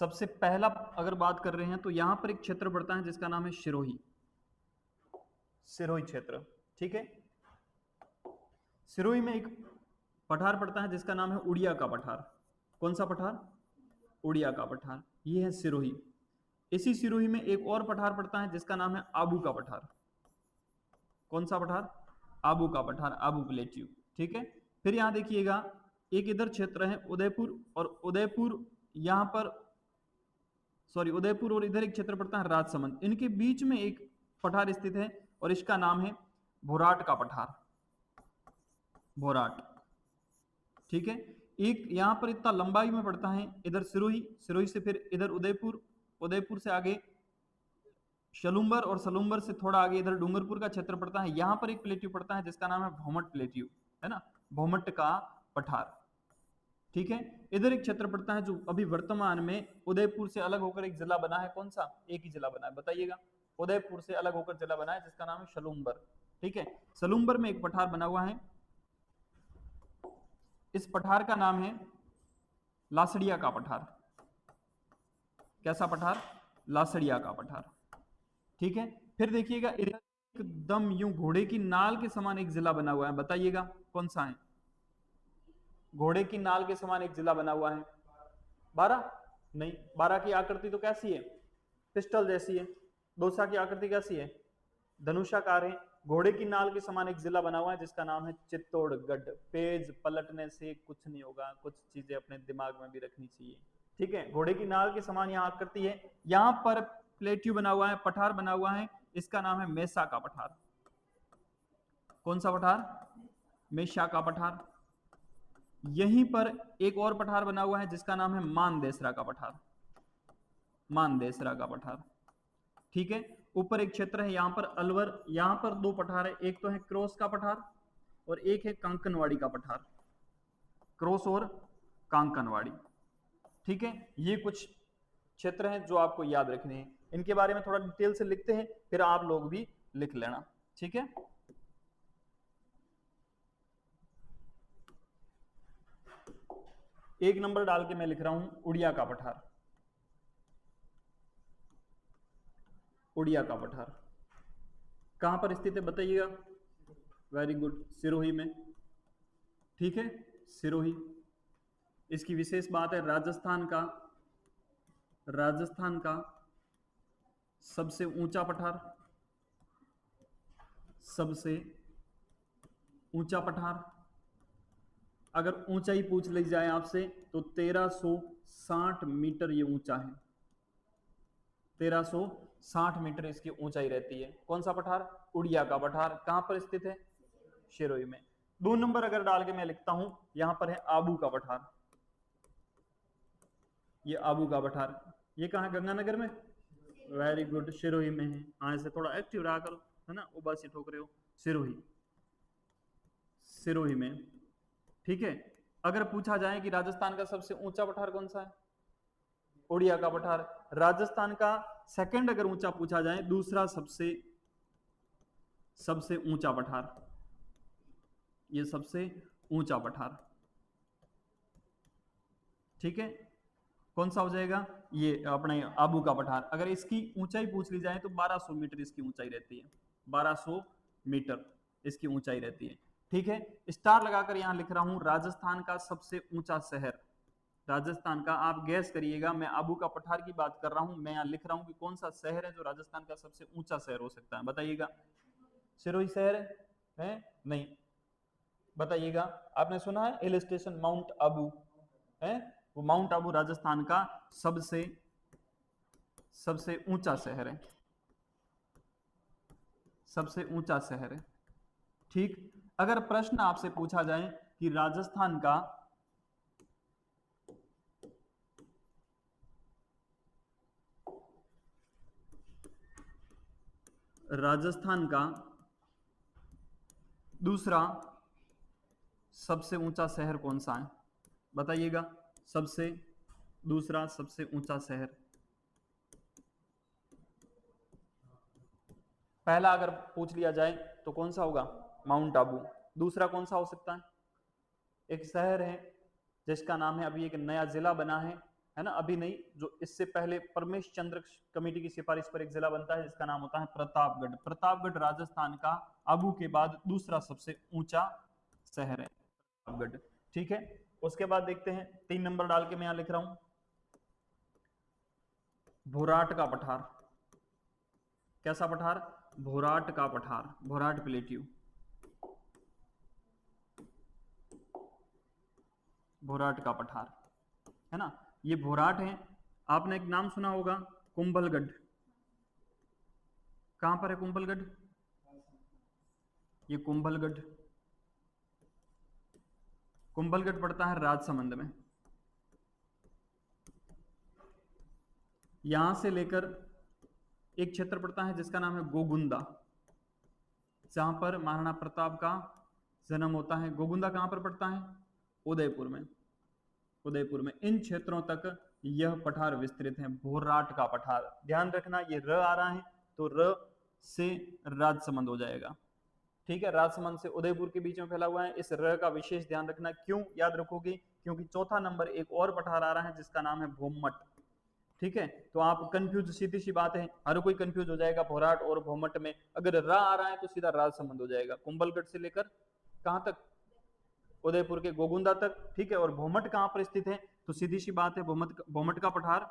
सबसे पहला अगर बात कर रहे हैं तो यहां पर एक क्षेत्र पड़ता है जिसका नाम है सिरोही, सिरोही क्षेत्र। ठीक है, सिरोही में एक पठार पड़ता है जिसका नाम है उड़िया का पठार। कौन सा पठार? उड़िया का पठार। ये है सिरोही। इसी सिरोही में एक और पठार पड़ता है जिसका नाम है आबू का पठार। कौन सा पठार? आबू का पठार, आबू प्लेट्यू। ठीक है, फिर यहां देखिएगा एक इधर क्षेत्र है उदयपुर, और उदयपुर यहां पर उदयपुर और इधर एक क्षेत्र पड़ता है राजसमंद। इनके बीच में एक पठार स्थित है और इसका नाम है भोराट का पठार, भोराट। ठीक है, एक यहां पर इतना लंबाई में पड़ता है, इधर सिरोही, सिरोही से फिर इधर उदयपुर, उदयपुर से आगे शलुम्बर, और शलुम्बर से थोड़ा आगे इधर डूंगरपुर का क्षेत्र पड़ता है। यहां पर एक प्लेट्यू पड़ता है जिसका नाम है भौमट प्लेट्यू, है ना, भौमट का पठार। ठीक है, इधर एक क्षेत्र पड़ता है जो अभी वर्तमान में उदयपुर से अलग होकर एक जिला बना है। कौन सा? एक ही जिला बना है, बताइएगा। उदयपुर से अलग होकर जिला बना है जिसका नाम है शलुम्बर। ठीक है, शलुम्बर में एक पठार बना हुआ है, इस पठार का नाम है लासड़िया का पठार। कैसा पठार? लासड़िया का पठार। ठीक है, फिर देखिएगा एकदम यूं घोड़े की नाल के समान एक जिला बना हुआ है, बताइएगा कौन सा है? घोड़े की नाल के समान एक जिला बना हुआ है, बारह? नहीं, बारह की आकृति तो कैसी है? पिस्टल जैसी है। दोसा की आकृति कैसी है? धनुषाकार है। घोड़े की नाल के समान एक जिला बना हुआ है जिसका नाम है चित्तौड़गढ़। पेज पलटने से कुछ नहीं होगा, कुछ चीजें अपने दिमाग में भी रखनी चाहिए। ठीक है, घोड़े की नाल के समान यहाँ आकृति है, यहाँ पर प्लेट्यू बना हुआ है, पठार बना हुआ है, इसका नाम है मेसा का पठार। कौन सा पठार? मेसा का पठार। यहीं पर एक और पठार बना हुआ है जिसका नाम है मानदेसरा का पठार, मानदेसरा का पठार। ठीक है, ऊपर एक क्षेत्र है यहां पर अलवर, यहां पर दो पठार है, एक तो है क्रॉस का पठार और एक है कांकनवाड़ी का पठार, क्रॉस और कांकनवाड़ी। ठीक है, ये कुछ क्षेत्र हैं जो आपको याद रखने हैं। इनके बारे में थोड़ा डिटेल से लिखते हैं, फिर आप लोग भी लिख लेना। ठीक है, एक नंबर डाल के मैं लिख रहा हूं उड़िया का पठार, उड़िया का पठार कहां पर स्थित है बताइएगा? वेरी गुड, सिरोही में। ठीक है, सिरोही। इसकी विशेष बात है राजस्थान का, राजस्थान का सबसे ऊंचा पठार, सबसे ऊंचा पठार। अगर ऊंचाई पूछ ली जाए आपसे तो 1360 मीटर ये ऊंचा है, 1360 मीटर इसकी ऊंचाई रहती है। कौन सा पठार? उड़िया का पठार। कहां पर स्थित है? सिरोही में। 2 नंबर अगर डाल के मैं लिखता हूं, यहां पर है आबू का पठार, ये आबू का पठार। ये कहां है? गंगानगर में। वेरी गुड, सिरोही में है। हाँ, ऐसे थोड़ा एक्टिव रहा करो, है ना, उबासी ठोक रहे हो। सिरोही, सिरोही में। ठीक है, अगर पूछा जाए कि राजस्थान का सबसे ऊंचा पठार कौन सा है? उड़िया का पठार। राजस्थान का सेकंड अगर ऊंचा पूछा जाए, दूसरा सबसे सबसे ऊंचा पठार, ये सबसे ऊंचा पठार। ठीक है, कौन सा हो जाएगा? ये अपने आबू का पठार। अगर इसकी ऊंचाई पूछ ली जाए तो 1200 मीटर इसकी ऊंचाई रहती है, 1200 मीटर इसकी ऊंचाई रहती है। ठीक है, स्टार लगाकर यहां लिख रहा हूं राजस्थान का सबसे ऊंचा शहर, राजस्थान का। आप गैस करिएगा, मैं आबू का पठार की बात कर रहा हूं, मैं यहां लिख रहा हूं कि कौन सा शहर है जो राजस्थान का सबसे ऊंचा शहर हो सकता है, बताइएगा। सिरोही शहर है? नहीं, बताइएगा। आपने सुना है हिल स्टेशन माउंट आबू है? वो माउंट आबू राजस्थान का सबसे सबसे ऊंचा शहर है, सबसे ऊंचा शहर है। ठीक, अगर प्रश्न आपसे पूछा जाए कि राजस्थान का दूसरा सबसे ऊंचा शहर कौन सा है, बताइएगा। दूसरा सबसे ऊंचा शहर, पहला अगर पूछ लिया जाए तो कौन सा होगा? माउंट आबू। दूसरा कौन सा हो सकता है? एक शहर है जिसका नाम है, अभी एक नया जिला बना है है ना, अभी नहीं, जो इससे पहले परमेश चंद्र कमेटी की सिफारिश पर एक जिला बनता है जिसका नाम होता है प्रतापगढ़। प्रतापगढ़ राजस्थान का आबू के बाद दूसरा सबसे ऊंचा शहर है प्रतापगढ़। ठीक है, उसके बाद देखते हैं 3 नंबर डाल के मैं यहां लिख रहा हूं भोराट का पठार। कैसा पठार? भोराट का पठार, भोराट प्लेट्यू, भोराट का पठार, है ना। ये भोराट है। आपने एक नाम सुना होगा कुंभलगढ़। कहां पर है कुंभलगढ़? ये कुंभलगढ़, कुंभलगढ़ पड़ता है राजसमंद में। यहां से लेकर एक क्षेत्र पड़ता है जिसका नाम है गोगुंदा, जहां पर महाराणा प्रताप का जन्म होता है। गोगुंदा कहां पर पड़ता है? उदयपुर में, उदयपुर में। इन क्षेत्रों तक यह पठार विस्तृत है, भोराट का पठार। ध्यान रखना ये र आ रहा है तो र से राजसमंद हो जाएगा। ठीक है, राजसमंद से उदयपुर के बीच में फैला हुआ है। इस र का विशेष ध्यान रखना। क्यों याद रखोगे? क्योंकि चौथा नंबर एक और पठार आ रहा है जिसका नाम है भोमट। ठीक है, तो आप कंफ्यूज, सीधी सी बात है, हर कोई कंफ्यूज हो जाएगा भोराट और भोमट में। अगर र आ रहा है तो सीधा राजसमंद हो जाएगा। कुंभलगढ़ से लेकर कहां तक? उदयपुर के गोगुंदा तक। ठीक है, और भोमट कहां पर स्थित है? तो सीधी सी बात है, भोमट का पठार,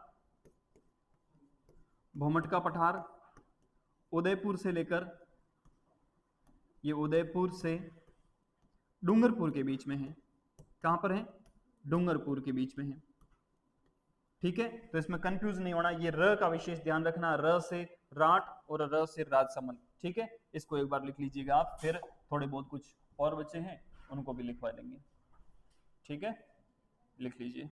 भोमट का पठार उदयपुर से लेकर, ये उदयपुर से डूंगरपुर के बीच में है। कहां पर है? डूंगरपुर के बीच में है। ठीक है, तो इसमें कंफ्यूज नहीं होना। ये र का विशेष ध्यान रखना, र से राट और र से राजसमंद। ठीक है, इसको एक बार लिख लीजिएगा आप, फिर थोड़े बहुत कुछ और बचे हैं उनको भी लिखवा देंगे। ठीक है, लिख लीजिए।